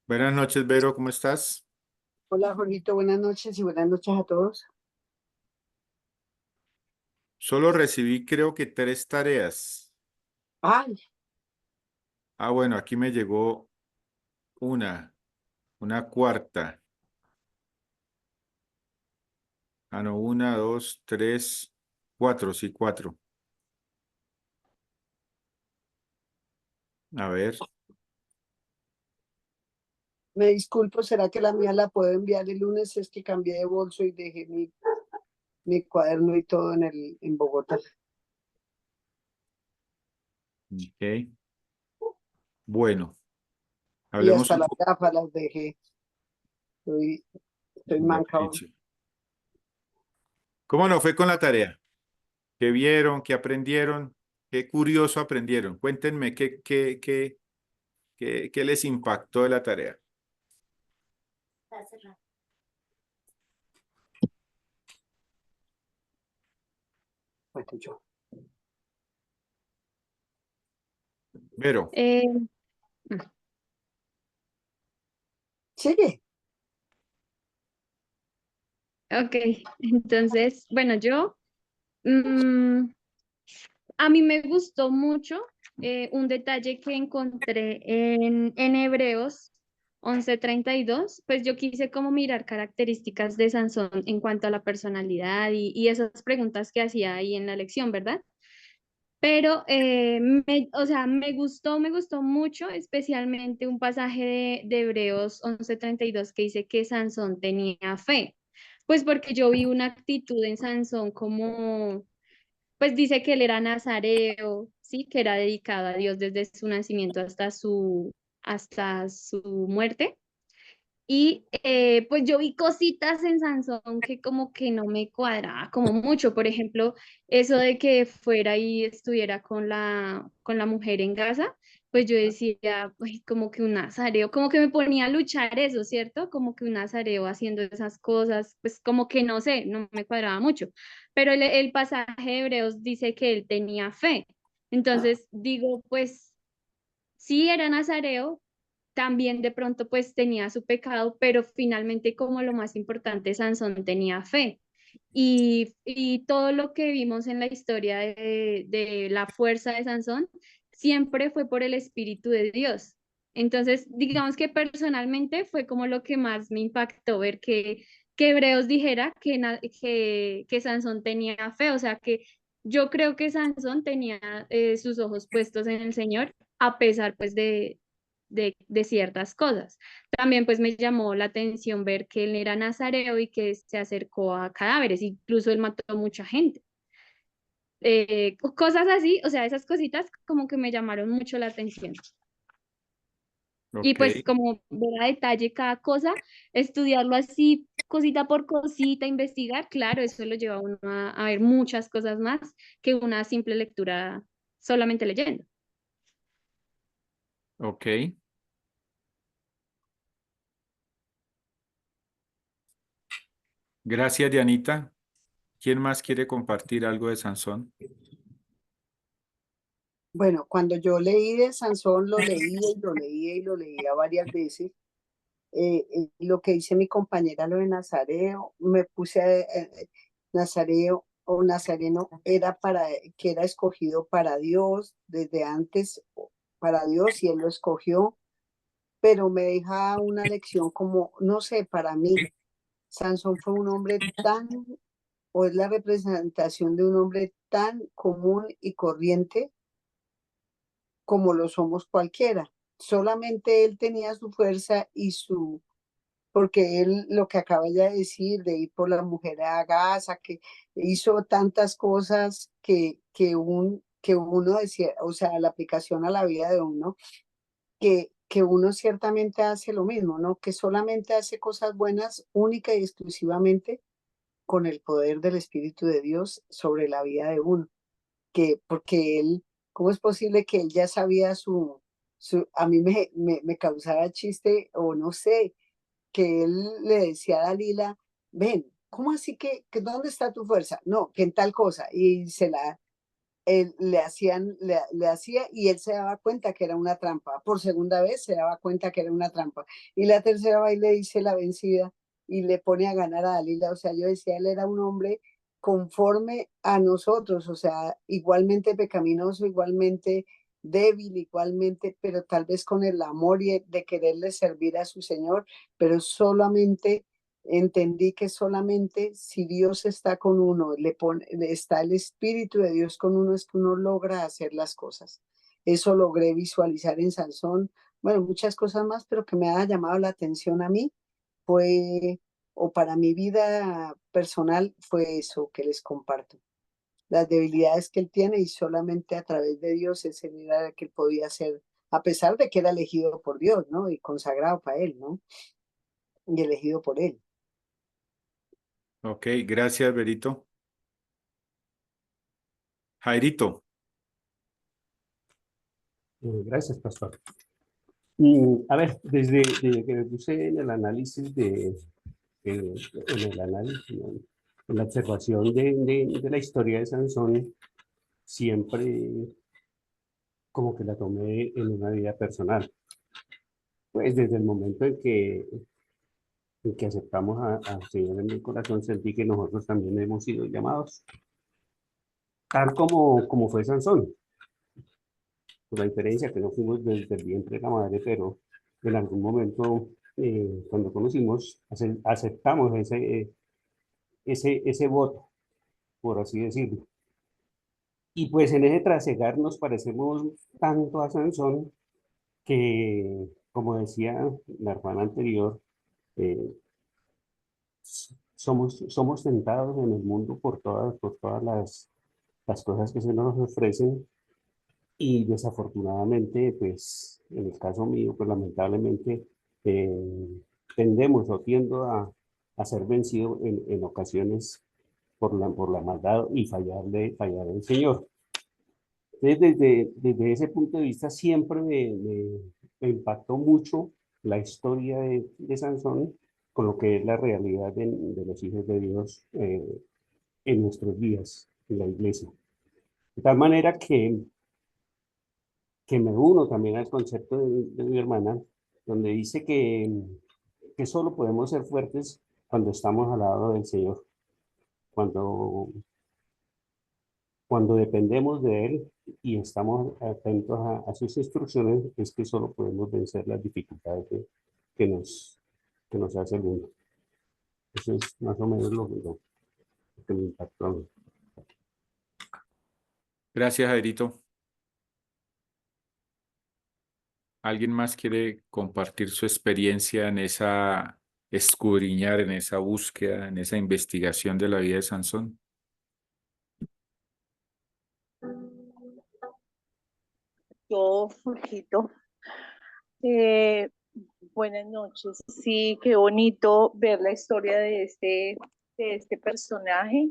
Buenas noches, Vero, ¿cómo estás? Hola, Jorgito, buenas noches y buenas noches a todos. Solo recibí creo que tres tareas. Ay, Bueno, aquí me llegó una cuarta. No, una, dos, tres, cuatro, sí, cuatro. A ver, me disculpo, ¿será que la mía la puedo enviar el lunes? Es que cambié de bolso y dejé mi cuaderno y todo en Bogotá. ok. Bueno, Y hablemos hasta un las poco. gafas las dejé. Estoy Bueno, manca hoy. dicho. ¿Cómo no fue con la tarea? ¿Qué vieron? ¿Qué aprendieron? ¿Qué curioso aprendieron? Cuéntenme qué les impactó de la tarea. Bueno, yo. Vero, Eh, Sigue. ok, entonces, bueno, mm, a mí me gustó mucho un detalle que encontré en Hebreos 11:32. Pues yo quise como mirar características de Sansón en cuanto a la personalidad y esas preguntas que hacía ahí en la lección, ¿verdad? Pero, o sea, me gustó mucho, especialmente un pasaje de Hebreos 11:32 que dice que Sansón tenía fe. Pues porque yo vi una actitud en Sansón como, pues dice que él era nazareo, sí, que era dedicado a Dios desde su nacimiento hasta su muerte. Y pues yo vi cositas en Sansón que como que no me cuadraba como mucho. Por ejemplo, eso de que fuera y estuviera con la mujer en Gaza, pues yo decía, "Ay, como que un nazareo, como que me ponía a luchar eso, ¿cierto? Como que un nazareo haciendo esas cosas, pues como que no sé, no me cuadraba mucho. Pero el pasaje de Hebreos dice que él tenía fe. Entonces digo, pues sí era nazareo, también de pronto pues tenía su pecado, pero finalmente como lo más importante, Sansón tenía fe. Y todo lo que vimos en la historia de la fuerza de Sansón siempre fue por el Espíritu de Dios. Entonces, digamos que personalmente fue como lo que más me impactó ver que Hebreos dijera que Sansón tenía fe, o sea que yo creo que Sansón tenía sus ojos puestos en el Señor a pesar pues de ciertas cosas. También pues me llamó la atención ver que él era nazareo y que se acercó a cadáveres, incluso él mató a mucha gente. Cosas así, o sea, esas cositas como que me llamaron mucho la atención. Y ok, pues como ver a detalle cada cosa, estudiarlo así, cosita por cosita, investigar, claro, eso lo lleva a uno a ver muchas cosas más que una simple lectura solamente leyendo. ok. Gracias, Dianita. ¿Quién más quiere compartir algo de Sansón? Bueno, cuando yo leí de Sansón, lo leía y lo leía y lo leía varias veces. Lo que dice mi compañera, lo de Nazareo, me puse a, Nazareo o Nazareno era que era escogido para Dios desde antes, para Dios y él lo escogió, pero me deja una lección como, no sé, para mí, Sansón fue un hombre tan, o es la representación de un hombre tan común y corriente como lo somos cualquiera. Solamente él tenía su fuerza y porque él lo que acaba ya de decir, de ir por la mujer a Gaza, que hizo tantas cosas que uno decía, o sea, la aplicación a la vida de uno, que uno ciertamente hace lo mismo, ¿no? Que solamente hace cosas buenas única y exclusivamente con el poder del Espíritu de Dios sobre la vida de uno. Porque él, ¿cómo es posible que él ya sabía a mí me causaba chiste o no sé, que él le decía a Dalila, ven, ¿cómo así que dónde está tu fuerza? No, que en tal cosa. Y él, le hacía y él se daba cuenta que era una trampa. Por segunda vez se daba cuenta que era una trampa. Y la tercera vez le dice la vencida y le pone a ganar a Dalila. O sea, yo decía, él era un hombre conforme a nosotros, o sea, igualmente pecaminoso, igualmente débil, igualmente, pero tal vez con el amor y de quererle servir a su Señor, pero solamente entendí que solamente si Dios está con uno, está el Espíritu de Dios con uno, es que uno logra hacer las cosas. Eso logré visualizar en Sansón, bueno, muchas cosas más, pero que me ha llamado la atención a mí fue, o para mi vida personal, fue eso que les comparto. Las debilidades que él tiene y solamente a través de Dios es el era que él podía hacer, a pesar de que era elegido por Dios, ¿no? Y consagrado para él, ¿no? Y elegido por él. Ok, gracias, Berito. Jairito. Gracias, pastor. A ver, desde que me puse en el análisis en el análisis, en la observación de la historia de Sansón, siempre como que la tomé en una vida personal. Pues desde el momento en que aceptamos al Señor en mi corazón, sentí que nosotros también hemos sido llamados, tal como fue Sansón. Por la diferencia que no fuimos desde el vientre de la madre, pero en algún momento, cuando conocimos, aceptamos ese voto, por así decirlo. Y pues en ese trasegar nos parecemos tanto a Sansón que, como decía la hermana anterior, eh, somos tentados en el mundo por todas las cosas que se nos ofrecen y desafortunadamente, pues en el caso mío, pues lamentablemente tendemos o tiendo a ser vencido en ocasiones por la maldad y fallar al Señor. Entonces, desde ese punto de vista, siempre me impactó mucho la historia de Sansón con lo que es la realidad de los hijos de Dios en nuestros días, en la iglesia. De tal manera que me uno también al concepto de mi hermana, donde dice que solo podemos ser fuertes cuando estamos al lado del Señor, cuando Cuando dependemos de Él y estamos atentos a sus instrucciones, es que solo podemos vencer las dificultades que nos, que nos hace el mundo. Eso es más o menos lo que me impactó a mí. Gracias, Jairito. ¿Alguien más quiere compartir su experiencia en esa escudriñar, en esa búsqueda, en esa investigación de la vida de Sansón? Yo, Jorgito, eh, buenas noches. Sí, qué bonito ver la historia de este personaje.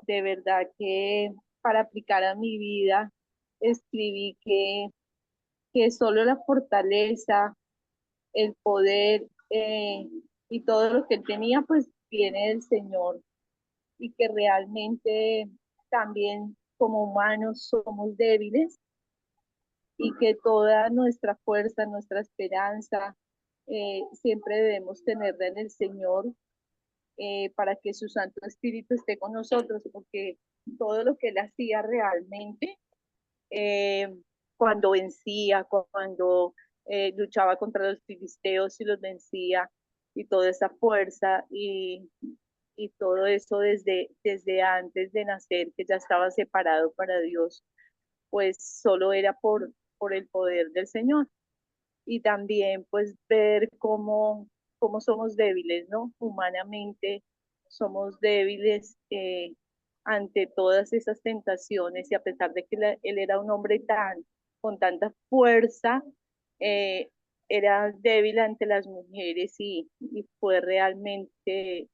De verdad que para aplicar a mi vida escribí que solo la fortaleza, el poder y todo lo que él tenía, pues viene del Señor y que realmente también como humanos somos débiles y que toda nuestra fuerza, nuestra esperanza, siempre debemos tenerla en el Señor para que su Santo Espíritu esté con nosotros, porque todo lo que Él hacía realmente, eh, cuando vencía, cuando luchaba contra los filisteos y los vencía, y toda esa fuerza y todo eso desde antes de nacer, que ya estaba separado para Dios, pues solo era por el poder del Señor. Y también pues ver cómo somos débiles, ¿no? Humanamente somos débiles ante todas esas tentaciones y a pesar de que él era un hombre con tanta fuerza, eh, era débil ante las mujeres y fue realmente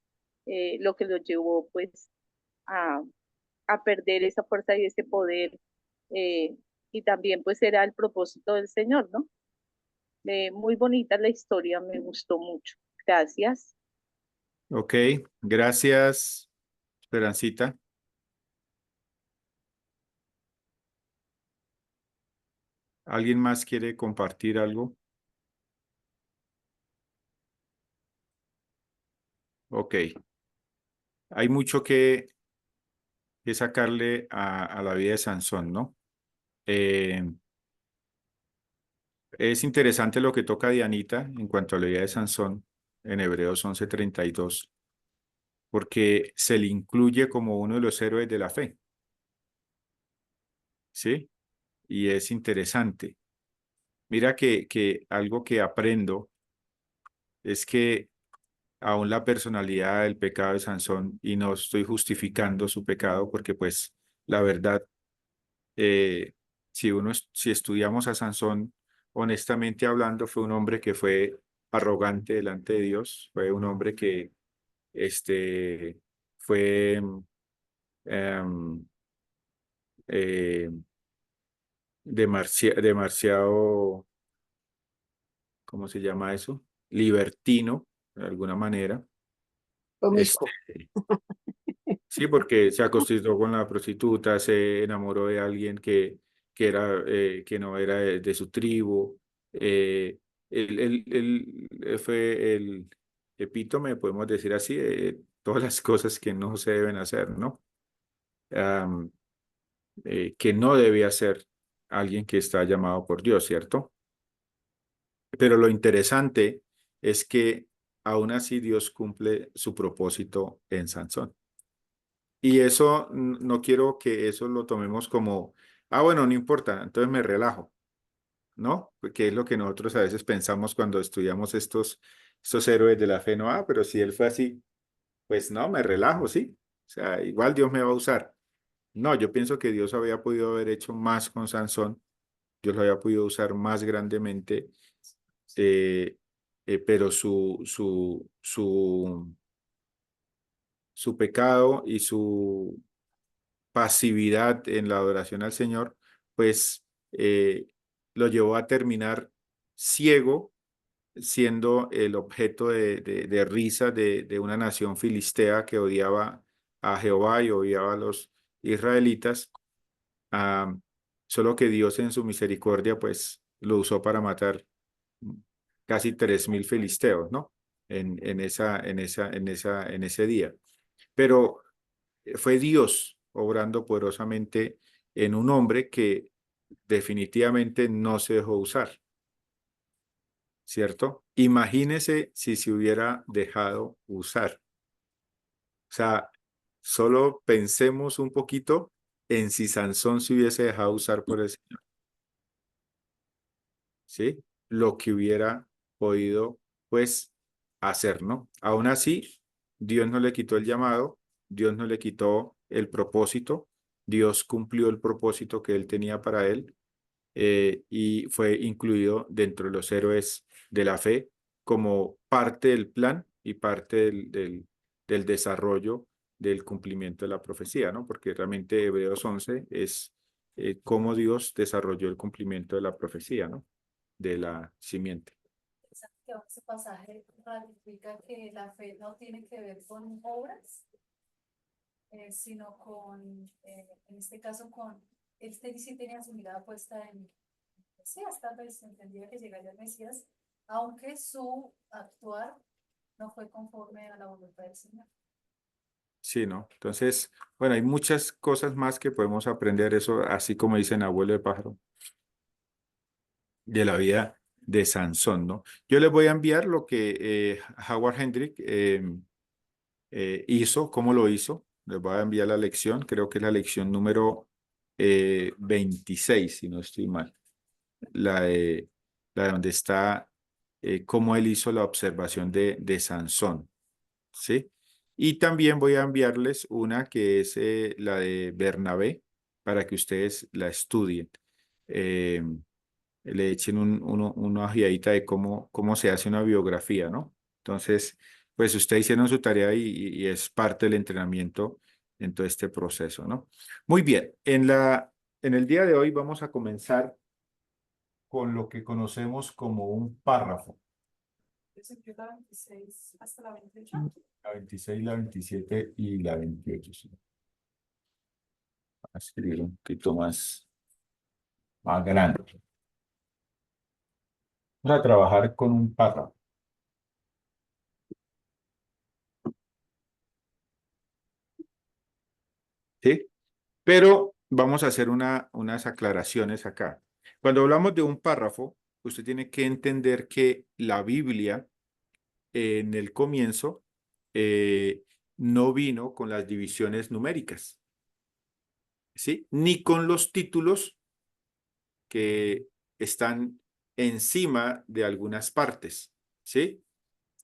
lo que lo llevó pues a, a perder esa fuerza y ese poder. eh, y también pues era el propósito del Señor, ¿no? Muy bonita la historia, me gustó mucho. Gracias. Ok, gracias, Esperancita. ¿Alguien más quiere compartir algo? Ok. Hay mucho que sacarle a la vida de Sansón, ¿no? Es interesante lo que toca Dianita en cuanto a la vida de Sansón en Hebreos 11:32, porque se le incluye como uno de los héroes de la fe, ¿sí? Y es interesante. Mira que algo que aprendo es que aún la personalidad, el pecado de Sansón, y no estoy justificando su pecado, porque pues la verdad, eh, si estudiamos a Sansón, honestamente hablando, fue un hombre que fue arrogante delante de Dios, fue un hombre que este, fue em, eh, demasiado, ¿cómo se llama eso? Libertino, de alguna manera. Este, Promiscuo. sí, porque se acostó con la prostituta, se enamoró de alguien que no era de su tribu. Él fue el epítome, podemos decir así, de todas las cosas que no se deben hacer, ¿no? Am, que no debe hacer alguien que está llamado por Dios, ¿cierto? Pero lo interesante es que aún así Dios cumple su propósito en Sansón. Y eso no quiero que eso lo tomemos como, bueno, no importa, entonces me relajo, ¿no? Que es lo que nosotros a veces pensamos cuando estudiamos estos héroes de la fe, no, pero si él fue así, pues no, me relajo, sí. O sea, igual Dios me va a usar. No, yo pienso que Dios había podido haber hecho más con Sansón, Dios lo había podido usar más grandemente, eh, pero su pecado y su pasividad en la adoración al Señor, pues lo llevó a terminar ciego, siendo el objeto de risa de una nación filistea que odiaba a Jehová y odiaba a los israelitas. Ah, solo que Dios en su misericordia, pues lo usó para matar casi 3.000 filisteos, ¿no? En ese día. Pero fue Dios obrando poderosamente en un hombre que definitivamente no se dejó usar, ¿cierto? Imagínese si se hubiera dejado usar. O sea, solo pensemos un poquito en si Sansón se hubiese dejado usar por el Señor, ¿sí? Lo que hubiera podido, pues, hacer, ¿no? Aún así, Dios no le quitó el llamado, Dios no le quitó el propósito, Dios cumplió el propósito que él tenía para él, y fue incluido dentro de los héroes de la fe como parte del plan y parte del desarrollo del cumplimiento de la profecía, ¿no? Porque realmente Hebreos 11 es cómo Dios desarrolló el cumplimiento de la profecía, ¿no? De la simiente. Ese pasaje ratifica que la fe no tiene que ver con obras, sino con, en este caso, este sí tenía su mirada puesta en Mesías, tal vez entendía que llegaría el Mesías, aunque su actuar no fue conforme a la voluntad del Señor. Sí, ¿no? Entonces, bueno, hay muchas cosas más que podemos aprender eso, así como dicen abuelo de pájaro, de la vida de Sansón, ¿no? Yo les voy a enviar lo que Howard Hendrick hizo, cómo lo hizo. Les voy a enviar la lección, creo que es la lección número 26, si no estoy mal. La de donde está cómo él hizo la observación de Sansón, ¿sí? Y también voy a enviarles una que es la de Bernabé, para que ustedes la estudien. Eh, Le echen una ojeadita de cómo se hace una biografía, ¿no? Entonces, pues ustedes hicieron su tarea y es parte del entrenamiento en todo este proceso, ¿no? Muy bien, en el día de hoy vamos a comenzar con lo que conocemos como un párrafo. Entonces, la 26 hasta la 28. La 26, la 27 y la 28. Sí. Voy a escribir un poquito más grande. Vamos a trabajar con un párrafo, ¿sí? Pero vamos a hacer unas aclaraciones acá. Cuando hablamos de un párrafo, usted tiene que entender que la Biblia en el comienzo no vino con las divisiones numéricas, ¿sí? Ni con los títulos que están encima de algunas partes, ¿sí?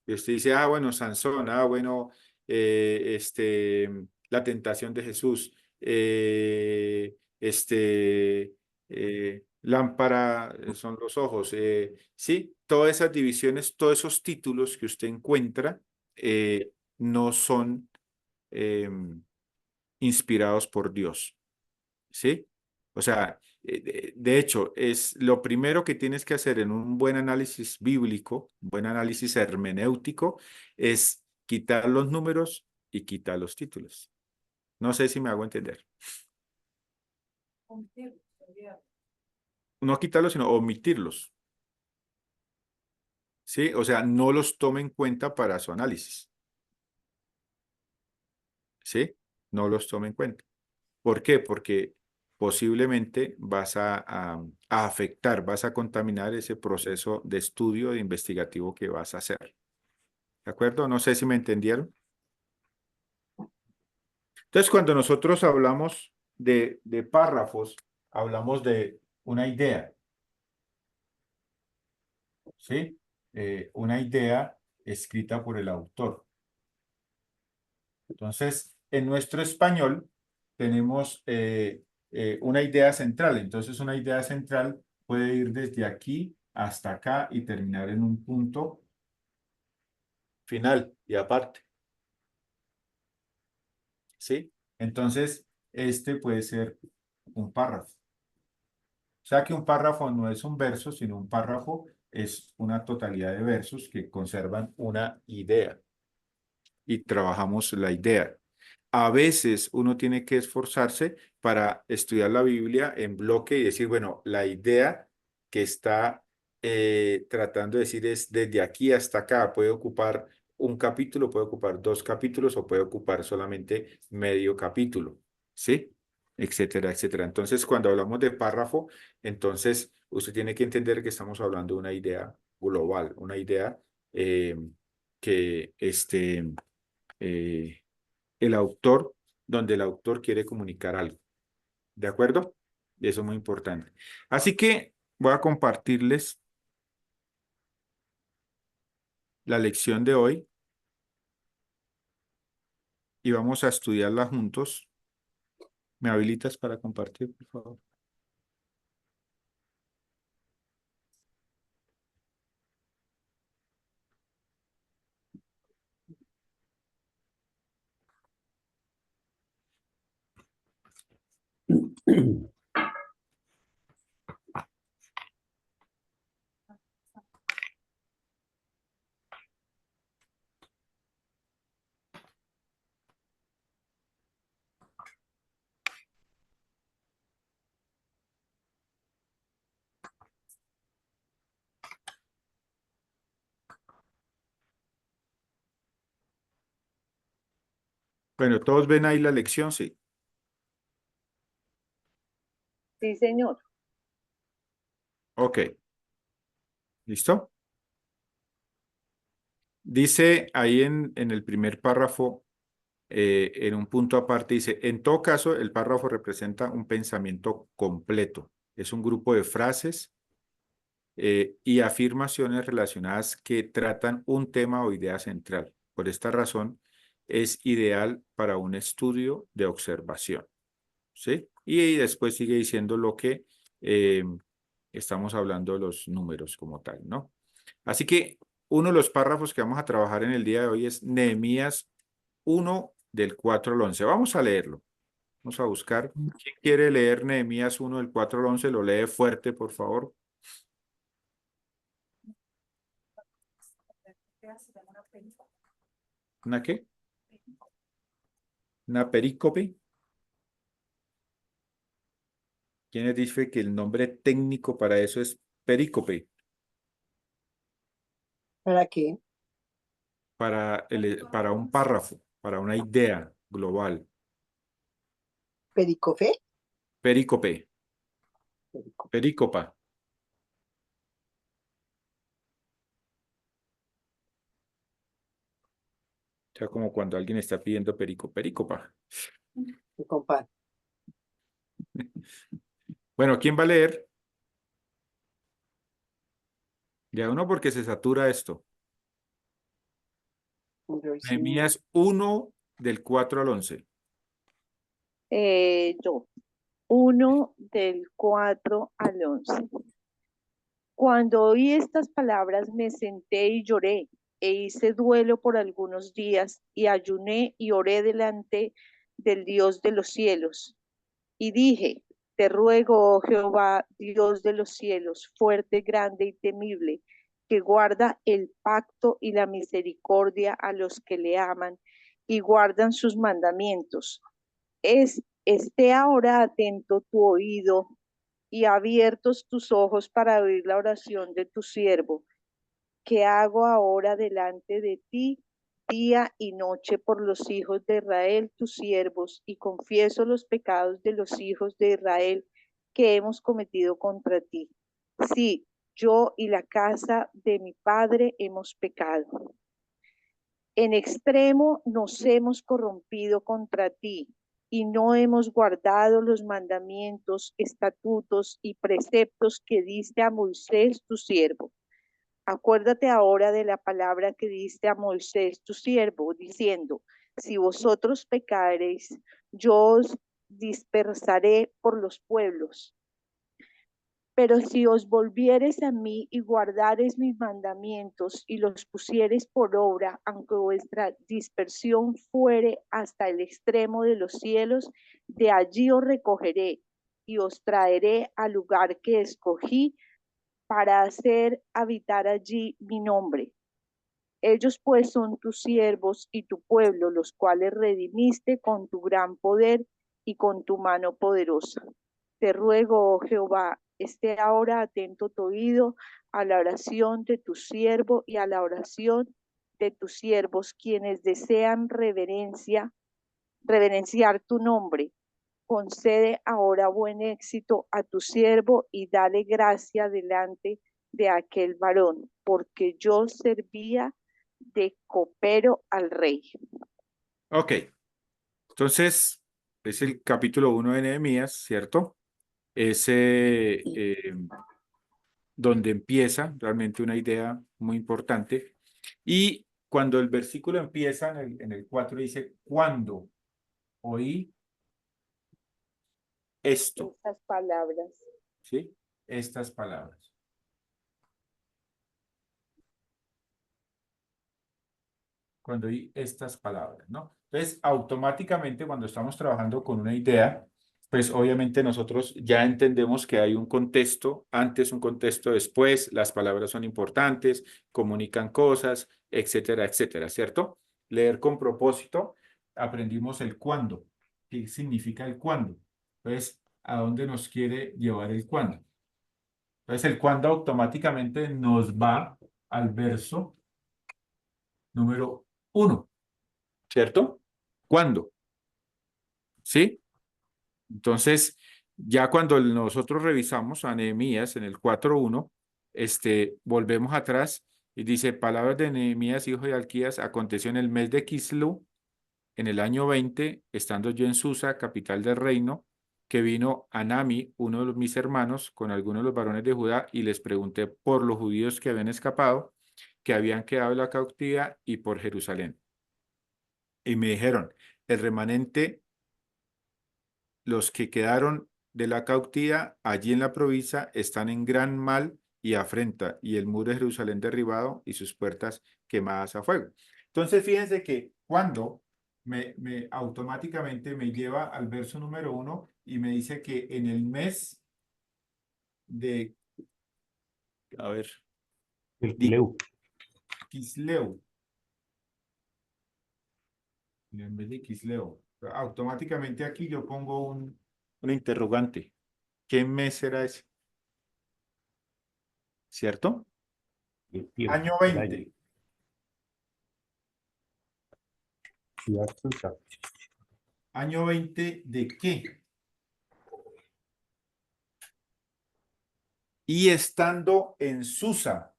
Y usted dice, ah, bueno, Sansón, ah, bueno, la tentación de Jesús, lámpara son los ojos, sí, todas esas divisiones, todos esos títulos que usted encuentra no son inspirados por Dios, ¿sí? O sea, de hecho, es lo primero que tienes que hacer en un buen análisis bíblico, un buen análisis hermenéutico, es quitar los números y quitar los títulos. No sé si me hago entender. No quitarlos, sino omitirlos, ¿sí? O sea, no los tome en cuenta para su análisis, ¿sí? No los tome en cuenta. ¿Por qué? Porque posiblemente vas a afectar, vas a contaminar ese proceso de estudio, de investigativo que vas a hacer. ¿De acuerdo? No sé si me entendieron. Entonces, cuando nosotros hablamos de párrafos, hablamos de una idea, ¿sí? Una idea escrita por el autor. Entonces, en nuestro español tenemos una idea central. Entonces, una idea central puede ir desde aquí hasta acá y terminar en un punto final y aparte, ¿sí? Entonces, este puede ser un párrafo. O sea que un párrafo no es un verso, sino un párrafo es una totalidad de versos que conservan una idea y trabajamos la idea. A veces uno tiene que esforzarse para estudiar la Biblia en bloque y decir, bueno, la idea que está tratando de decir es desde aquí hasta acá. Puede ocupar un capítulo, puede ocupar dos capítulos o puede ocupar solamente medio capítulo, ¿sí? Etcétera, etcétera. Entonces, cuando hablamos de párrafo, entonces usted tiene que entender que estamos hablando de una idea global, una idea que eh, el autor, donde el autor quiere comunicar algo. ¿De acuerdo? Eso es muy importante. Así que voy a compartirles la lección de hoy y vamos a estudiarla juntos. ¿Me habilitas para compartir, por favor? Bueno, ¿todos ven ahí la lección? Sí. Sí, señor. Ok. ¿Listo? Dice ahí en el primer párrafo, en un punto aparte, dice, en todo caso, el párrafo representa un pensamiento completo. Es un grupo de frases y afirmaciones relacionadas que tratan un tema o idea central. Por esta razón, es ideal para un estudio de observación, ¿sí? Y después sigue diciendo lo que estamos hablando de los números como tal, ¿no? Así que uno de los párrafos que vamos a trabajar en el día de hoy es Nehemías 1 del 4 al 11. Vamos a leerlo. Vamos a buscar. ¿Quién quiere leer Nehemías 1 del 4 al 11? Lo lee fuerte, por favor. ¿Una qué? ¿Una perícope? ¿Quiénes dice que el nombre técnico para eso es perícope? ¿Para qué? Para un párrafo, para una idea global. ¿Pericofe? Perícope, Pericope. perícopa. O sea, como cuando alguien está pidiendo perícopa. Mi compadre. Bueno, ¿quién va a leer? Ya uno porque se satura esto. Nehemías 1 del 4 al 11. Yo, 1 del 4 al 11. Cuando oí estas palabras me senté y lloré, e hice duelo por algunos días, y ayuné y oré delante del Dios de los cielos. Y dije, te ruego, oh Jehová, Dios de los cielos, fuerte, grande y temible, que guarda el pacto y la misericordia a los que le aman y guardan sus mandamientos. Esté ahora atento tu oído y abiertos tus ojos para oír la oración de tu siervo, que hago ahora delante de ti día y noche por los hijos de Israel, tus siervos, y confieso los pecados de los hijos de Israel que hemos cometido contra ti. Sí, yo y la casa de mi padre hemos pecado. En extremo nos hemos corrompido contra ti y no hemos guardado los mandamientos, estatutos y preceptos que diste a Moisés tu siervo. Acuérdate ahora de la palabra que diste a Moisés tu siervo, diciendo, si vosotros pecareis, yo os dispersaré por los pueblos. Pero si os volviereis a mí y guardareis mis mandamientos y los pusiereis por obra, aunque vuestra dispersión fuere hasta el extremo de los cielos, de allí os recogeré y os traeré al lugar que escogí para hacer habitar allí mi nombre. Ellos pues son tus siervos y tu pueblo, los cuales redimiste con tu gran poder y con tu mano poderosa. Te ruego, oh Jehová, esté ahora atento tu oído a la oración de tu siervo y a la oración de tus siervos, quienes desean reverenciar tu nombre. Concede ahora buen éxito a tu siervo y dale gracia delante de aquel varón, porque yo servía de copero al rey. Ok, entonces es el capítulo 1 de Nehemías, ¿cierto? Ese donde empieza realmente una idea muy importante. Y cuando el versículo empieza en el 4 dice, cuando oí esto, Estas palabras. ¿sí? Estas palabras. Cuando oí estas palabras, ¿no? Entonces, automáticamente cuando estamos trabajando con una idea, pues obviamente nosotros ya entendemos que hay un contexto, antes, un contexto después, las palabras son importantes, comunican cosas, etcétera, etcétera, ¿cierto? Leer con propósito, aprendimos el cuándo. ¿Qué significa el cuándo? Entonces, ¿a dónde nos quiere llevar el cuándo? Entonces, el cuándo automáticamente nos va al verso número 1, ¿cierto? ¿Cuándo? ¿Sí? Entonces, ya cuando nosotros revisamos a Nehemías en el 4:1, volvemos atrás y dice, palabras de Nehemías, hijo de Alquías, aconteció en el mes de Kislu, en el año 20, estando yo en Susa, capital del reino, que vino Anami, uno de mis hermanos, con algunos de los varones de Judá, y les pregunté por los judíos que habían escapado, que habían quedado en la cautividad, y por Jerusalén. Y me dijeron, el remanente, los que quedaron de la cautividad allí en la provincia están en gran mal y afrenta, y el muro de Jerusalén derribado y sus puertas quemadas a fuego. Entonces, fíjense que cuando automáticamente me lleva al verso número 1 y me dice que en el mes de, a ver, El Kileu. Kisleu, en vez de Kisleu, automáticamente aquí yo pongo una interrogante. ¿Qué mes será ese? ¿Cierto? El tiempo, Año el año. 20. Ciudad Susa. ¿Año 20 de qué? Y estando en Susa.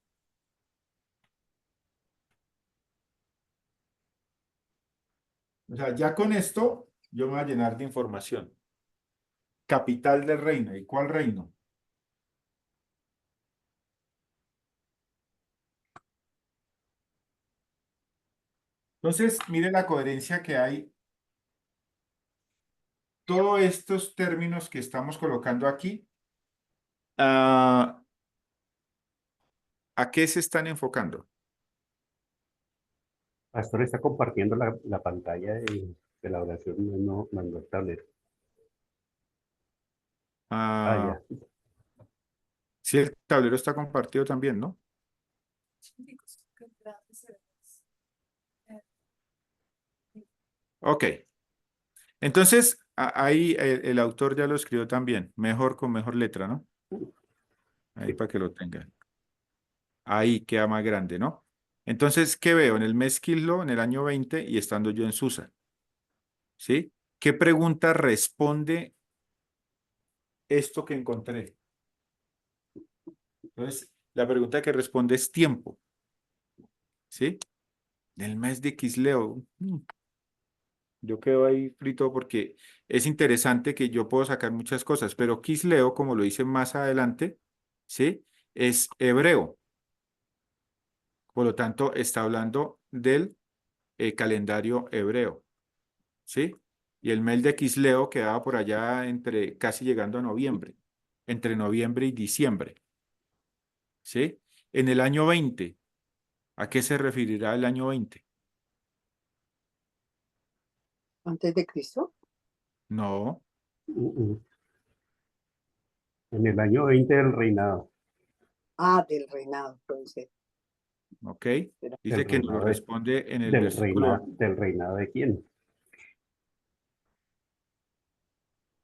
O sea, ya con esto yo me voy a llenar de información. Capital del reino. ¿Y cuál reino? Entonces, mire la coherencia que hay. Todos estos términos que estamos colocando aquí, ¿a qué se están enfocando? Pastor está compartiendo la pantalla de la oración, no mandó el tablero. Ah, ya. Sí, el tablero está compartido también, ¿no? Ok. Entonces, ahí el autor ya lo escribió también, mejor con mejor letra, ¿no? Ahí para que lo tengan. Ahí queda más grande, ¿no? Entonces, ¿qué veo? En el mes Kislo, en el año 20 y estando yo en Susa, ¿sí? ¿Qué pregunta responde esto que encontré? Entonces, la pregunta que responde es tiempo, ¿sí? Del mes de Quisleo. Yo quedo ahí frito porque es interesante que yo puedo sacar muchas cosas, pero Quisleo, como lo dice más adelante, ¿sí? Es hebreo. Por lo tanto, está hablando del calendario hebreo, ¿sí? Y el mes de Quisleo quedaba por allá entre, casi llegando a noviembre, entre noviembre y diciembre, ¿sí? En el año 20, ¿a qué se referirá el año 20? Antes de Cristo. No, En el año 20 del reinado. Ah, del reinado, puede ser. ¿ok? ¿Del Dice que nos lo reinado responde en el versículo, del reinado de quién?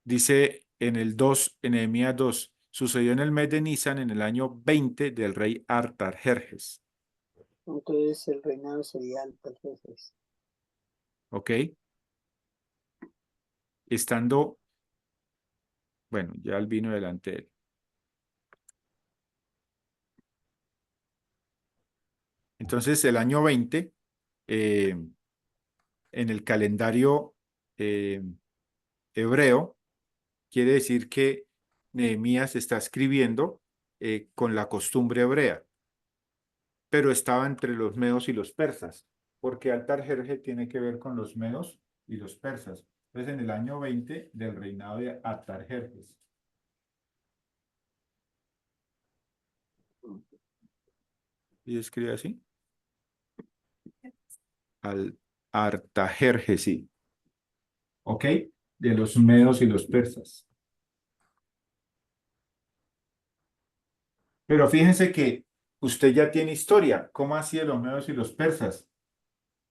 dice en el 2, en Nehemías 2, sucedió en el mes de Nisan, en el año 20 del rey Artajerjes, Entonces el reinado sería Artajerjes. ¿ok? Estando, bueno, ya él vino delante de él. Entonces, el año 20, en el calendario eh, hebreo, quiere decir que Nehemías está escribiendo con la costumbre hebrea, pero estaba entre los medos y los persas, porque Artajerjes tiene que ver con los medos y los persas. Entonces, en el año 20 del reinado de Artajerjes. ¿Y escribe así? Al Artajerjes, sí. ¿Ok? De los medos y los persas. Pero fíjense que usted ya tiene historia. ¿Cómo así de los medos y los persas?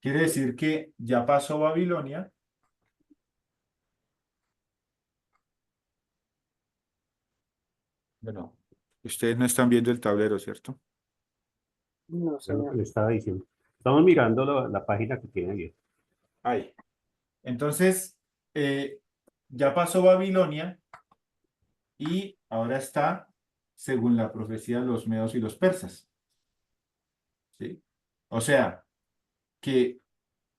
Quiere decir que ya pasó Babilonia. Bueno, ustedes no están viendo el tablero, ¿cierto? No, Era lo que señor. le estaba diciendo. Estamos mirando la página que tiene ahí. Ahí. Entonces, ya pasó Babilonia y ahora está, según la profecía, los medos y los persas. ¿Sí? O sea, que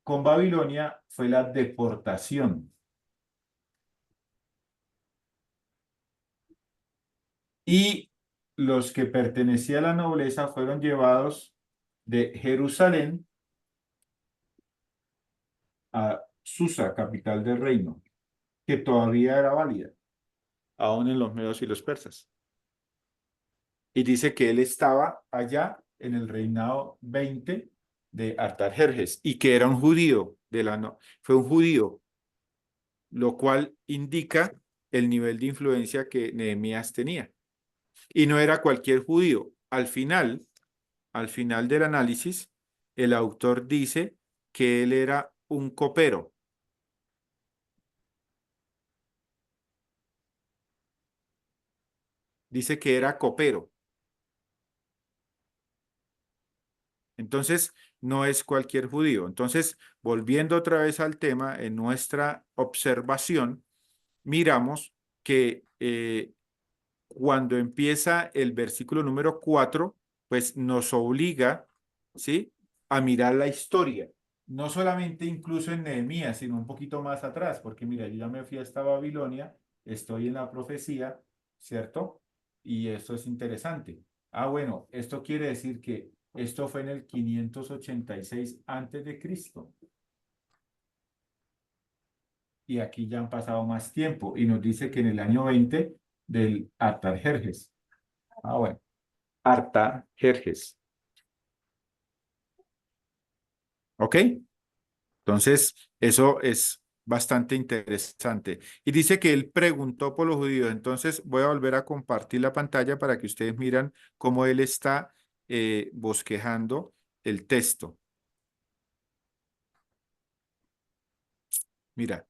con Babilonia fue la deportación. Y los que pertenecían a la nobleza fueron llevados de Jerusalén a Susa, capital del reino, que todavía era válida, aún en los medos y los persas. Y dice que él estaba allá en el reinado 20 de Artajerjes y que era un judío fue un judío, lo cual indica el nivel de influencia que Nehemías tenía. Y no era cualquier judío. Al final del análisis, el autor dice que él era un copero. Dice que era copero. Entonces, no es cualquier judío. Entonces, volviendo otra vez al tema, en nuestra observación, miramos que cuando empieza el versículo número 4, pues nos obliga, ¿sí?, a mirar la historia. No solamente incluso en Nehemías, sino un poquito más atrás, porque mira, yo ya me fui hasta Babilonia, estoy en la profecía, ¿cierto? Y esto es interesante. Ah, bueno, esto quiere decir que esto fue en el 586 antes de Cristo. Y aquí ya han pasado más tiempo. Y nos dice que en el año 20 del Artajerjes. Ah, bueno. Artajerjes. ¿Ok? Entonces, eso es bastante interesante. Y dice que él preguntó por los judíos. Entonces, voy a volver a compartir la pantalla para que ustedes miran cómo él está bosquejando el texto. Mira,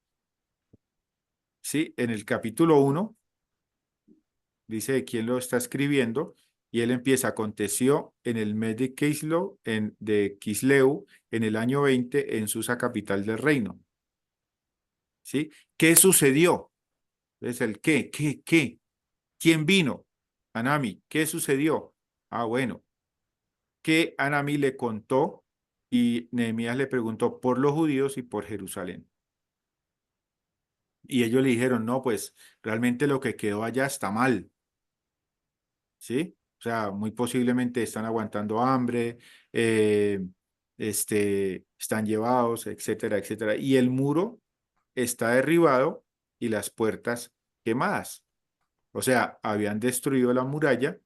sí, en el capítulo 1 dice de quién lo está escribiendo, y él empieza: aconteció en el mes de Kisleu, de Kisleu, en el año 20, en Susa, capital del reino. ¿Sí? ¿Qué sucedió? Es el qué, qué. ¿Quién vino? Anami. ¿Qué sucedió? Ah, bueno, que Anami le contó y Nehemías le preguntó por los judíos y por Jerusalén. Y ellos le dijeron: no, pues realmente lo que quedó allá está mal. ¿Sí? O sea, muy posiblemente están aguantando hambre, están llevados, etcétera, etcétera. Y el muro está derribado y las puertas quemadas. O sea, habían destruido la muralla,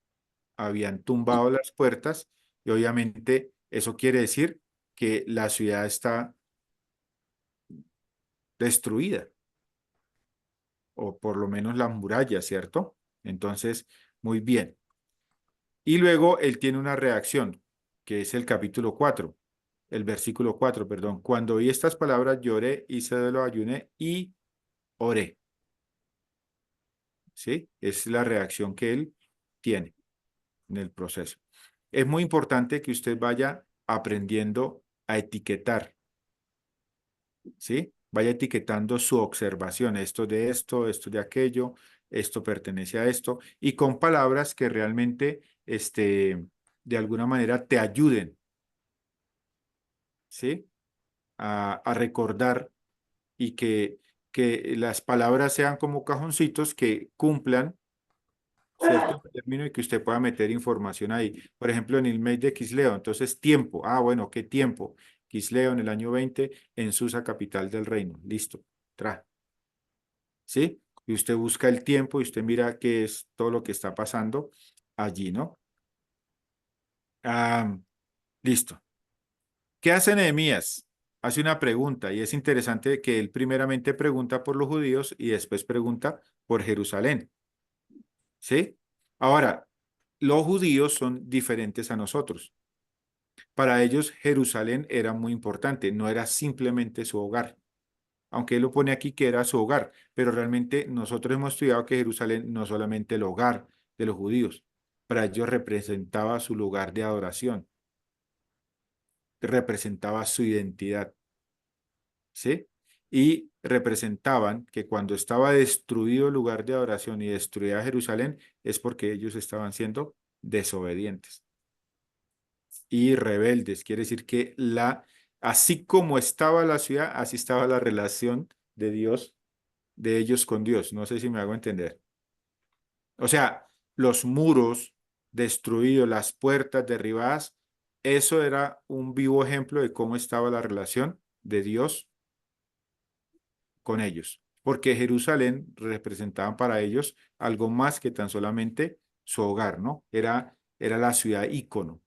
habían tumbado las puertas, y obviamente eso quiere decir que la ciudad está destruida, o por lo menos la muralla, ¿cierto? Entonces, muy bien. Y luego él tiene una reacción, que es el capítulo 4, el versículo 4, perdón. Cuando oí estas palabras, lloré, hice de lo ayuné y oré. ¿Sí? Es la reacción que él tiene en el proceso. Es muy importante que usted vaya aprendiendo a etiquetar, ¿sí? Vaya etiquetando su observación, esto de aquello, esto pertenece a esto, y con palabras que realmente, de alguna manera te ayuden, ¿sí? A recordar, y que las palabras sean como cajoncitos que cumplan cierto término, y que usted pueda meter información ahí. Por ejemplo, en el mes de Kisleo, entonces tiempo. Ah, bueno, ¿qué tiempo? Kisleo en el año 20 en Susa, capital del reino. Listo. Tra. ¿Sí? Y usted busca el tiempo y usted mira qué es todo lo que está pasando allí, ¿no? Ah, listo. ¿Qué hace Nehemías? Hace una pregunta, y es interesante que él primeramente pregunta por los judíos y después pregunta por Jerusalén. ¿Sí? Ahora, los judíos son diferentes a nosotros. Para ellos, Jerusalén era muy importante, no era simplemente su hogar. Aunque él lo pone aquí que era su hogar, pero realmente nosotros hemos estudiado que Jerusalén no solamente el hogar de los judíos, para ellos representaba su lugar de adoración, representaba su identidad, ¿sí? Y representaban que cuando estaba destruido el lugar de adoración y destruida Jerusalén, es porque ellos estaban siendo desobedientes y rebeldes. Quiere decir que así como estaba la ciudad, así estaba la relación de Dios, de ellos con Dios. No sé si me hago entender. O sea, los muros destruidos, las puertas derribadas, eso era un vivo ejemplo de cómo estaba la relación de Dios con ellos. Porque Jerusalén representaba para ellos algo más que tan solamente su hogar, ¿no? Era la ciudad ícono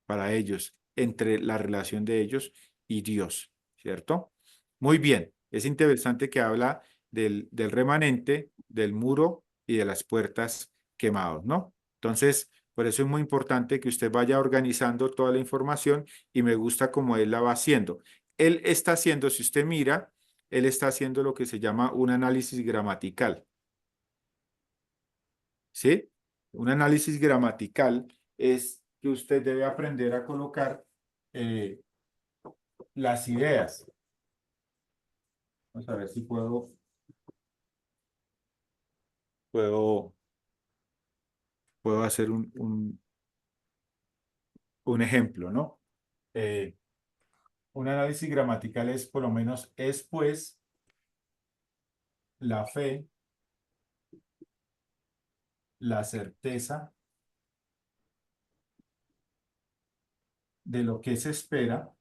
para ellos, entre la relación de ellos y Dios, ¿cierto? Muy bien, es interesante que habla del remanente, del muro y de las puertas quemados, ¿no? Entonces, por eso es muy importante que usted vaya organizando toda la información, y me gusta cómo él la va haciendo. Él está haciendo, si usted mira, él está haciendo lo que se llama un análisis gramatical, ¿sí? Un análisis gramatical es que usted debe aprender a colocar eh, las ideas. Vamos a ver si puedo hacer un ejemplo, ¿no? Un análisis gramatical es por lo menos, es pues la fe, la certeza de lo que se espera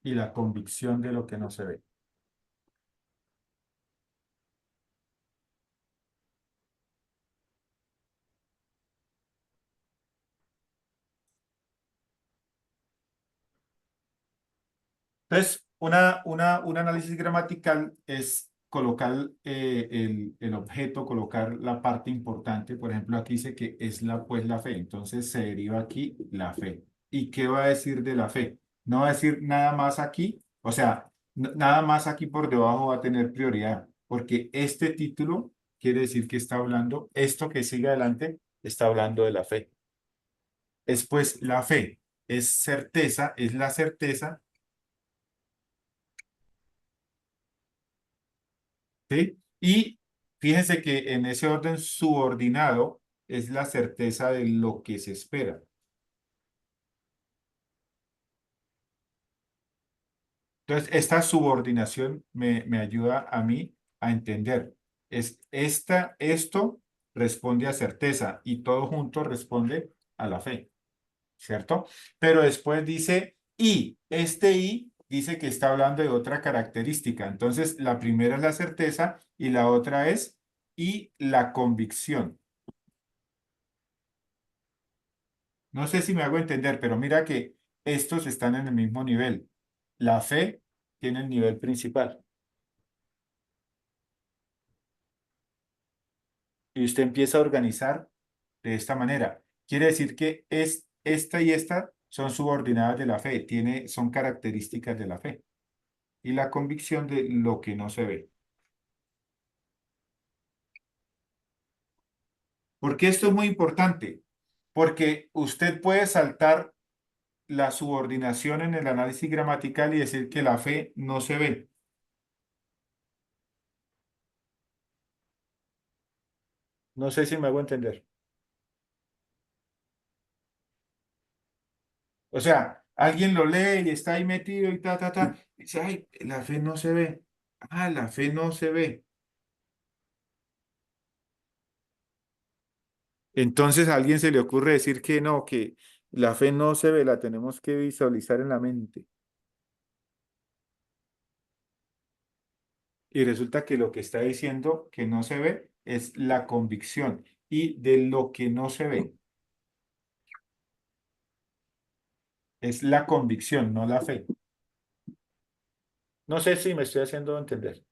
y la convicción de lo que no se ve. Entonces, un análisis gramatical es colocar el objeto, colocar la parte importante. Por ejemplo, aquí dice que es pues la fe. Entonces se deriva aquí la fe. ¿Y qué va a decir de la fe? No va a decir nada más aquí. O sea, nada más aquí por debajo va a tener prioridad. Porque este título quiere decir que está hablando, esto que sigue adelante, está hablando de la fe. Es pues la fe. Es certeza, es la certeza. ¿Sí? Y fíjense que en ese orden subordinado es la certeza de lo que se espera. Entonces, esta subordinación me ayuda a mí a entender. Esto responde a certeza y todo junto responde a la fe, ¿cierto? Pero después dice y. Este y dice que está hablando de otra característica. Entonces, la primera es la certeza y la otra es y la convicción. No sé si me hago entender, pero mira que estos están en el mismo nivel. La fe tiene el nivel principal. Y usted empieza a organizar de esta manera. Quiere decir que esta y esta son subordinadas de la fe, son características de la fe. Y la convicción de lo que no se ve. ¿Por qué esto es muy importante? Porque usted puede saltar la subordinación en el análisis gramatical y decir que la fe no se ve. No sé si me hago entender. O sea, alguien lo lee y está ahí metido y y dice, ay, la fe no se ve. Ah, la fe no se ve. Entonces a alguien se le ocurre decir que no, que la fe no se ve, la tenemos que visualizar en la mente. Y resulta que lo que está diciendo que no se ve es la convicción y de lo que no se ve. Es la convicción, no la fe. No sé si me estoy haciendo entender.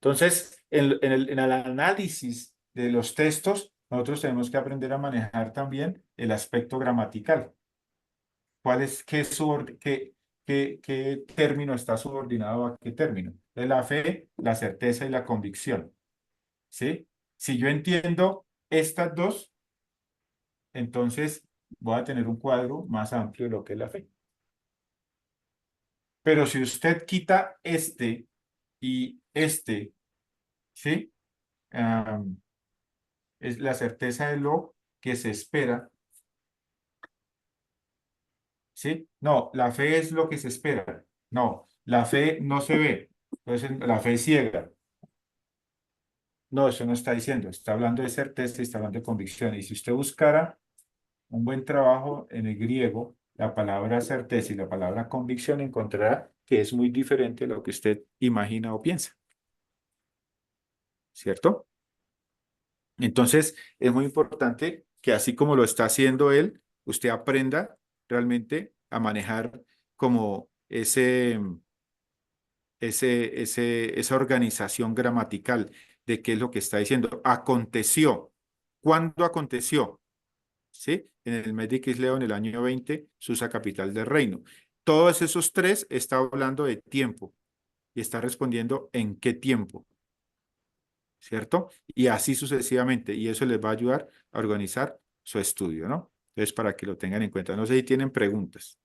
Entonces, en el análisis de los textos, nosotros tenemos que aprender a manejar también el aspecto gramatical. ¿Cuál es, qué término está subordinado a qué término? De la fe, la certeza y la convicción. ¿Sí? Si yo entiendo estas dos, entonces voy a tener un cuadro más amplio de lo que es la fe. Pero si usted quita este y este, ¿sí? Es la certeza de lo que se espera, ¿sí? No, la fe es lo que se espera. No, la fe no se ve. Entonces, la fe es ciega. No, eso no está diciendo. Está hablando de certeza y está hablando de convicción. Y si usted buscara un buen trabajo en el griego, la palabra certeza y la palabra convicción encontrará que es muy diferente de lo que usted imagina o piensa. ¿Cierto? Entonces, es muy importante que así como lo está haciendo él, usted aprenda realmente a manejar como esa organización gramatical de qué es lo que está diciendo. Aconteció. ¿Cuándo aconteció? ¿Sí? En el mes de Quisleo, en el año 20, Susa, capital del reino. Todos esos tres está hablando de tiempo y está respondiendo en qué tiempo. ¿cierto? Y así sucesivamente, y eso les va a ayudar a organizar su estudio, ¿no? Entonces, para que lo tengan en cuenta. No sé si tienen preguntas.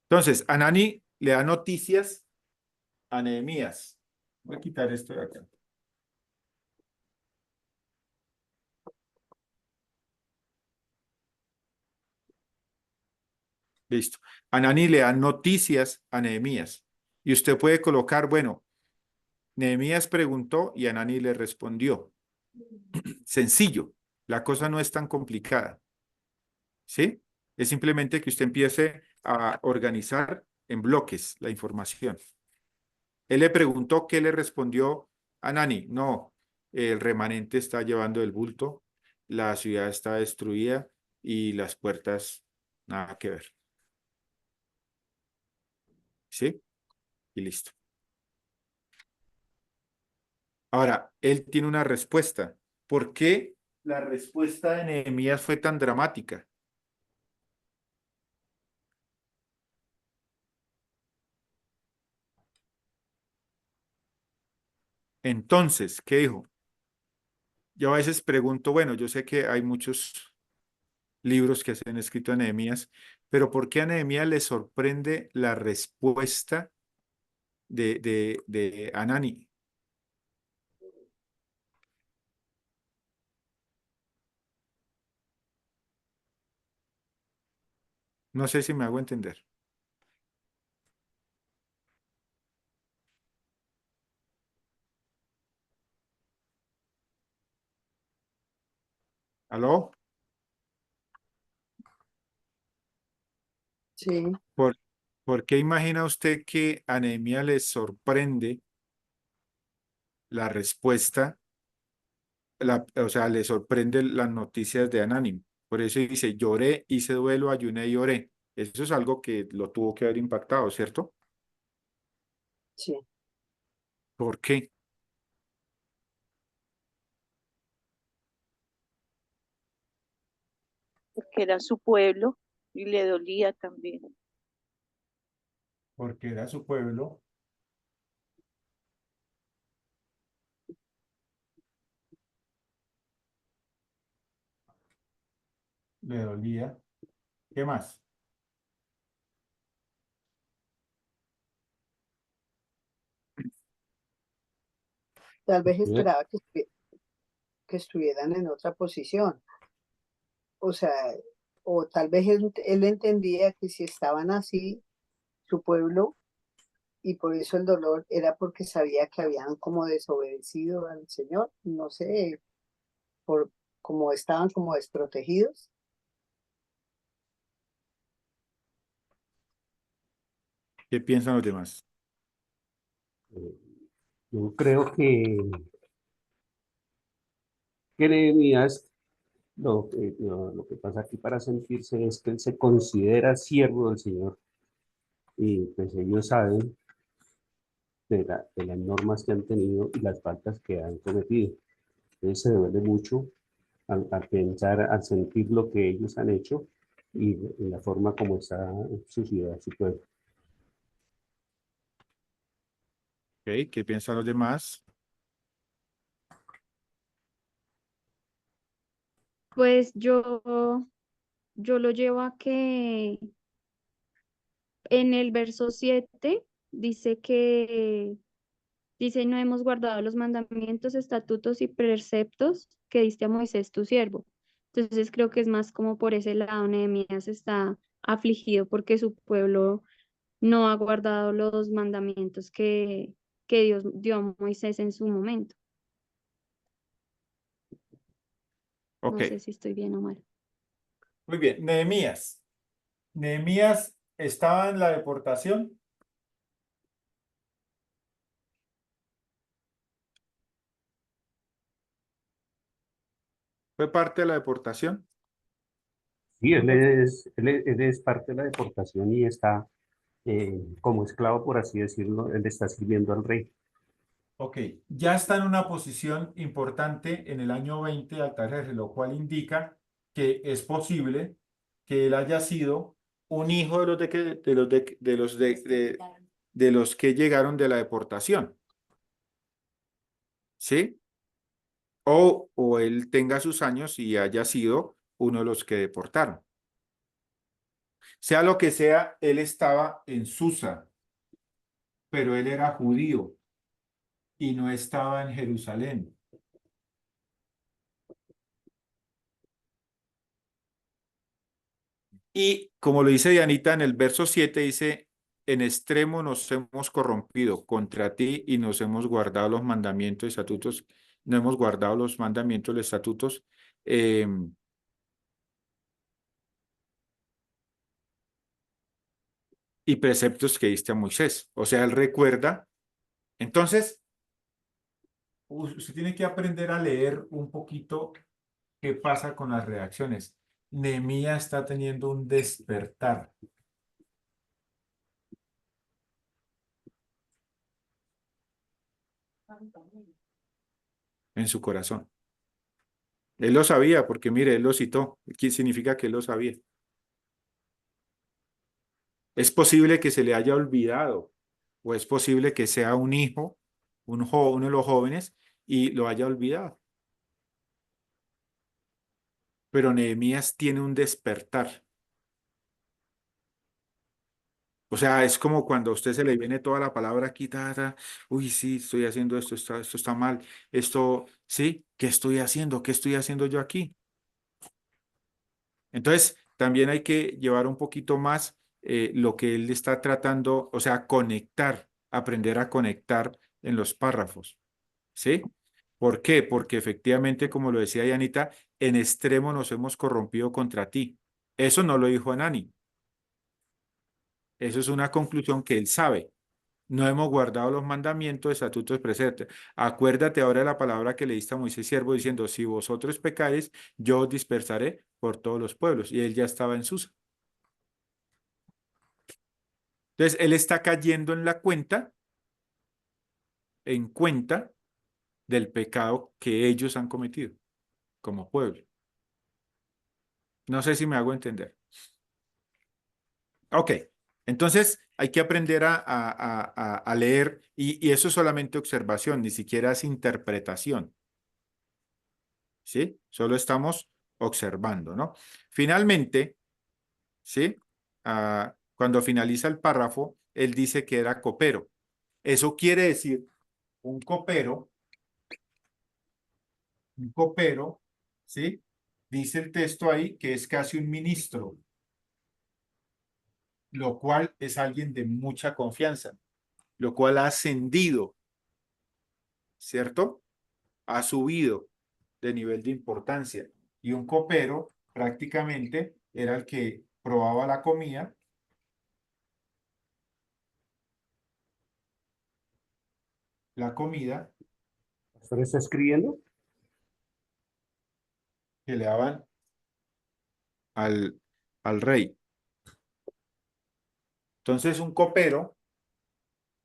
Entonces, Anani le da noticias a Nehemías. Voy a quitar esto de acá. Listo. Anani le da noticias a Nehemías. Y usted puede colocar, bueno, Nehemías preguntó y Anani le respondió. Sencillo. La cosa no es tan complicada. ¿Sí? Es simplemente que usted empiece a organizar en bloques la información. Él le preguntó, ¿qué le respondió Anani? No, el remanente está llevando el bulto, la ciudad está destruida y las puertas, nada que ver. ¿Sí? Y listo. Ahora, él tiene una respuesta. ¿Por qué la respuesta de Nehemías fue tan dramática? Entonces, ¿qué dijo? Yo a veces pregunto, bueno, yo sé que hay muchos libros que se han escrito a Nehemías, pero ¿por qué a Nehemías le sorprende la respuesta de Anani? No sé si me hago entender. ¿Aló? Sí. ¿Por, por qué imagina usted que a Nehemías le sorprende la respuesta, o sea, le sorprende las noticias de Anani? Por eso dice, lloré, hice duelo, ayuné y oré. Eso es algo que lo tuvo que haber impactado, ¿cierto? Sí, ¿Por qué? porque era su pueblo y le dolía también. Porque era su pueblo. Le dolía. ¿Qué más? tal vez Mira, esperaba que estuvieran en otra posición. O sea, o tal vez él entendía que si estaban así, su pueblo, y por eso el dolor era porque sabía que habían como desobedecido al Señor, no sé, por como estaban como desprotegidos. ¿Qué piensan los demás? eh, yo creo que Nehemías, lo que pasa aquí para sentirse es que él se considera siervo del Señor y pues ellos saben de las normas que han tenido y las faltas que han cometido. Entonces se duele mucho al pensar, al sentir lo que ellos han hecho y la forma como está su ciudad, su pueblo. ¿Ok? ¿Qué piensan los demás? Pues yo lo llevo a que en el verso 7 dice que dice, no hemos guardado los mandamientos, estatutos y preceptos que diste a Moisés tu siervo. Entonces creo que es más como por ese lado, Nehemías está afligido porque su pueblo no ha guardado los mandamientos que Dios dio a Moisés en su momento. Ok, No sé si estoy bien o mal. muy bien. Nehemías. Nehemías estaba en la deportación. ¿Fue parte de la deportación? Sí, él es parte de la deportación y está como esclavo, por así decirlo, él está sirviendo al rey. Ok, ya está en una posición importante en el año 20 de Altajerje, lo cual indica que es posible que él haya sido un hijo de los de los que llegaron de la deportación, ¿sí? O él tenga sus años y haya sido uno de los que deportaron. Sea lo que sea, él estaba en Susa, pero él era judío y no estaba en Jerusalén. Y como lo dice Dianita en el verso 7, dice, en extremo nos hemos corrompido contra ti y nos hemos guardado los mandamientos y estatutos, no hemos guardado los mandamientos y los estatutos y preceptos que diste a Moisés. O sea, él recuerda. Entonces, usted tiene que aprender a leer un poquito qué pasa con las reacciones. Nehemías está teniendo un despertar en su corazón. Él lo sabía porque, mire, él lo citó. ¿Qué significa que él lo sabía? Es posible que se le haya olvidado o es posible que sea un hijo, uno de los jóvenes y lo haya olvidado. Pero Nehemías tiene un despertar. O sea, es como cuando a usted se le viene toda la palabra aquí, uy, sí, estoy haciendo esto está mal, esto, sí, ¿qué estoy haciendo? ¿Qué estoy haciendo yo aquí? Entonces, también hay que llevar un poquito más lo que él está tratando, o sea, conectar, aprender a conectar en los párrafos, ¿sí? ¿Por qué? Porque efectivamente, como lo decía Yanita, en extremo nos hemos corrompido contra ti. Eso no lo dijo Anani. Eso es una conclusión que él sabe. No hemos guardado los mandamientos, estatutos, preceptos. Acuérdate ahora de la palabra que le diste a Moisés siervo diciendo, si vosotros pecáis, yo os dispersaré por todos los pueblos. Y él ya estaba en Susa. Entonces, él está cayendo en cuenta del pecado que ellos han cometido como pueblo. No sé si me hago entender. Ok, entonces hay que aprender a leer y eso es solamente observación, ni siquiera es interpretación. ¿Sí? Solo estamos observando, ¿no? Finalmente, ¿sí? Cuando finaliza el párrafo, él dice que era copero. Eso quiere decir un copero, ¿sí? Dice el texto ahí que es casi un ministro, lo cual es alguien de mucha confianza, lo cual ha ascendido, ¿cierto? Ha subido de nivel de importancia. Y un copero prácticamente era el que probaba la comida ¿Usted está escribiendo? que le daban al rey. Entonces un copero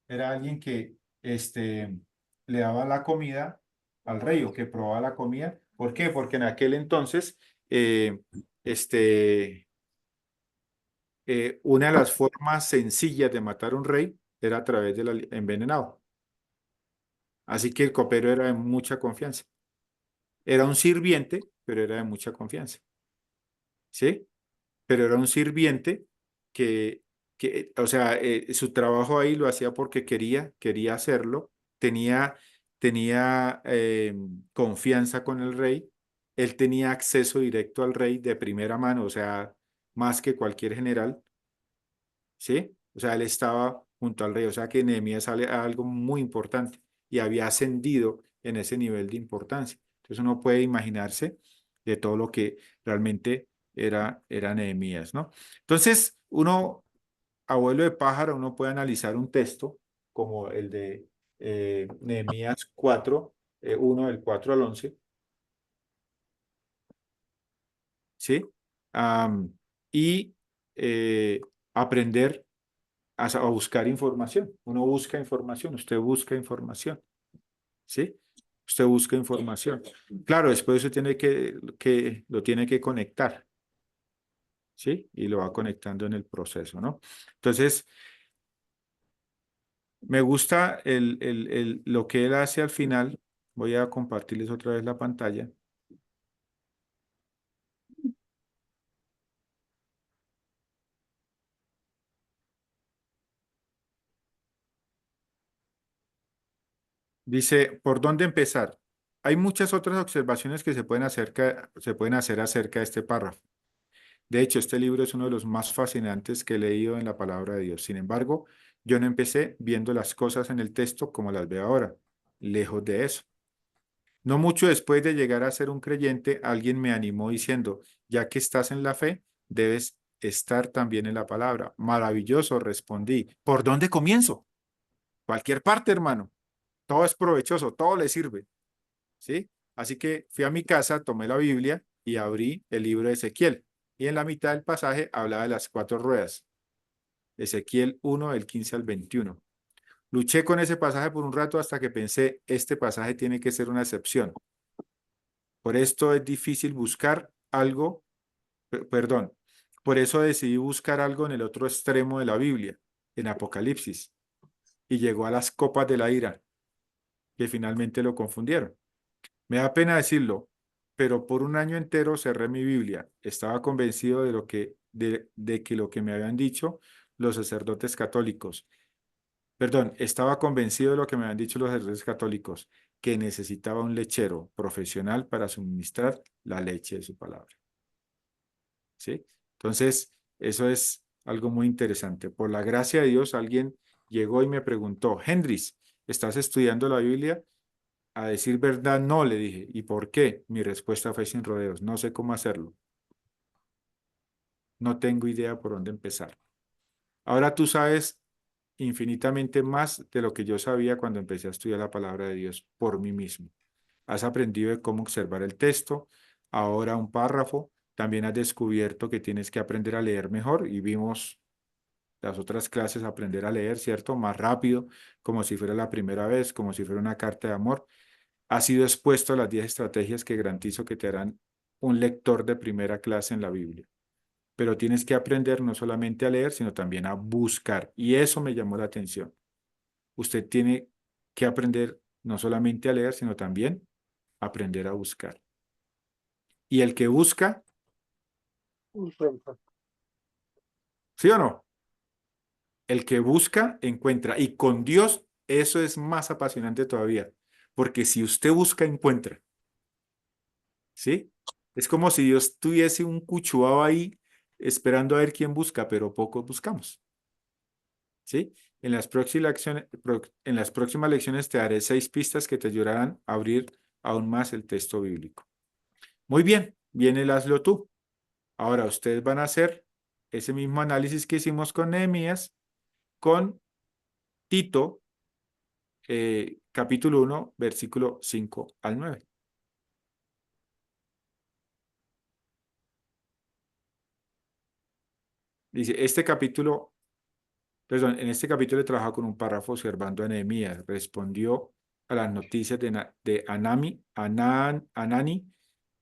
era alguien que le daba la comida al rey o que probaba la comida. ¿Por qué? Porque en aquel entonces una de las formas sencillas de matar a un rey era a través del envenenado. Así que el copero era de mucha confianza. Era un sirviente, pero era de mucha confianza. ¿Sí? Pero era un sirviente o sea, su trabajo ahí lo hacía porque quería hacerlo, tenía confianza con el rey, él tenía acceso directo al rey de primera mano, o sea, más que cualquier general, ¿sí? O sea, él estaba junto al rey, o sea que Nehemías sale a algo muy importante y había ascendido en ese nivel de importancia. Entonces uno puede imaginarse de todo lo que realmente era Nehemías, ¿no? Entonces, abuelo de pájaro, uno puede analizar un texto como el de Nehemías 4, 1 del 4 al 11, ¿sí? Y aprender a buscar información. Uno busca información, usted busca información, ¿sí? Usted busca información. Claro, después usted lo tiene que conectar. ¿sí? Y lo va conectando en el proceso, ¿no? Entonces, me gusta lo que él hace al final. Voy a compartirles otra vez la pantalla. Dice, ¿por dónde empezar? Hay muchas otras observaciones que se pueden hacer acerca de este párrafo. De hecho, este libro es uno de los más fascinantes que he leído en la palabra de Dios. Sin embargo, yo no empecé viendo las cosas en el texto como las veo ahora. Lejos de eso. No mucho después de llegar a ser un creyente, alguien me animó diciendo, ya que estás en la fe, debes estar también en la palabra. Maravilloso, respondí. ¿Por dónde comienzo? Cualquier parte, hermano. Todo es provechoso, todo le sirve. ¿Sí? Así que fui a mi casa, tomé la Biblia y abrí el libro de Ezequiel. Y en la mitad del pasaje hablaba de las 4 ruedas. Ezequiel 1, del 15 al 21. Luché con ese pasaje por un rato hasta que pensé, este pasaje tiene que ser una excepción. Por esto es difícil buscar algo, perdón, por eso decidí buscar algo en el otro extremo de la Biblia, en Apocalipsis, y llegó a las copas de la ira, que finalmente lo confundieron. Me da pena decirlo, pero por un año entero cerré mi Biblia. Estaba convencido de que lo que me habían dicho los sacerdotes católicos, perdón, estaba convencido de lo que me habían dicho los sacerdotes católicos, que necesitaba un lechero profesional para suministrar la leche de su palabra. ¿Sí? Entonces, eso es algo muy interesante. Por la gracia de Dios, alguien llegó y me preguntó, Hendris, ¿estás estudiando la Biblia? A decir verdad, no, le dije. ¿Y por qué? Mi respuesta fue sin rodeos. No sé cómo hacerlo. No tengo idea por dónde empezar. Ahora tú sabes infinitamente más de lo que yo sabía cuando empecé a estudiar la palabra de Dios por mí mismo. Has aprendido de cómo observar el texto, ahora un párrafo. También has descubierto que tienes que aprender a leer mejor y vimos las otras clases aprender a leer, ¿cierto? Más rápido, como si fuera la primera vez, como si fuera una carta de amor. Has sido expuesto a las 10 estrategias que garantizo que te harán un lector de primera clase en la Biblia. Pero tienes que aprender no solamente a leer, sino también a buscar. Y eso me llamó la atención. Usted tiene que aprender no solamente a leer, sino también a aprender a buscar. Y el que busca, Encuentro. ¿sí o no? El que busca, encuentra. Y con Dios, eso es más apasionante todavía. Porque si usted busca, encuentra. ¿Sí? Es como si Dios tuviese un cuchuado ahí esperando a ver quién busca, pero pocos buscamos. ¿Sí? En las próximas lecciones te daré 6 pistas que te ayudarán a abrir aún más el texto bíblico. Muy bien, viene el hazlo tú. Ahora ustedes van a hacer ese mismo análisis que hicimos con Nehemías, con Tito, capítulo 1, versículo 5 al 9. Dice, en este capítulo he trabajado con un párrafo observando a Nehemías. Respondió a las noticias de Anani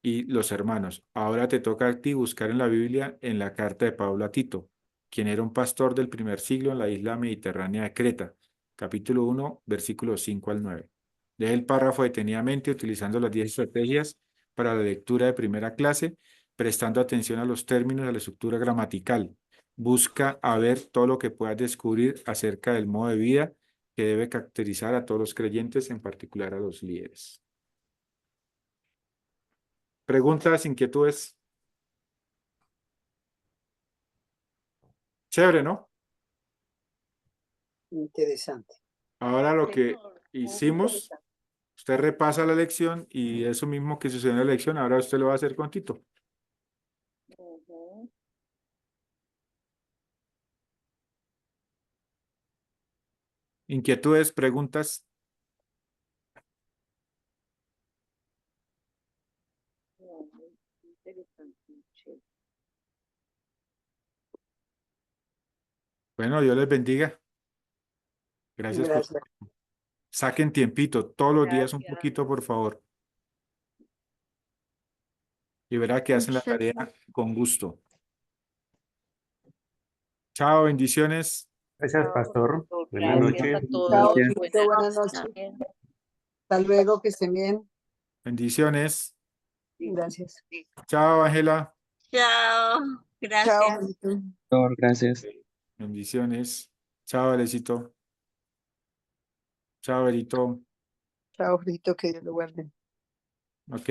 y los hermanos. Ahora te toca a ti buscar en la Biblia, en la carta de Pablo a Tito, quien era un pastor del primer siglo en la isla mediterránea de Creta. Capítulo 1, versículos 5 al 9. Lee el párrafo detenidamente utilizando las 10 estrategias para la lectura de primera clase, prestando atención a los términos de la estructura gramatical. Busca a ver todo lo que puedas descubrir acerca del modo de vida que debe caracterizar a todos los creyentes, en particular a los líderes. Preguntas, inquietudes. Chévere, ¿no? Interesante. Ahora lo que Señor, muy hicimos, interesante. usted repasa la lección y eso mismo que sucedió en la lección, ahora usted lo va a hacer con Tito. Ujú. Inquietudes, preguntas. No, muy interesante, muy chévere. Bueno, Dios les bendiga. Gracias por... Gracias. Saquen tiempito, todos los días un Gracias. poquito, por favor. Y verá que hacen la Muchas tarea con gusto. Chao, bendiciones. Gracias, pastor. Buenas Gracias noches. a todos. Chao, Gracias. Fito, buenas noches. Hasta luego, que estén bien. Bendiciones. Gracias. Chao, Ángela. Chao, gracias. Chao, Fito. Pastor, gracias. Bendiciones. Chao, Alecito. Chao, Berito. Chao, Fito, que Dios lo guarde. Ok.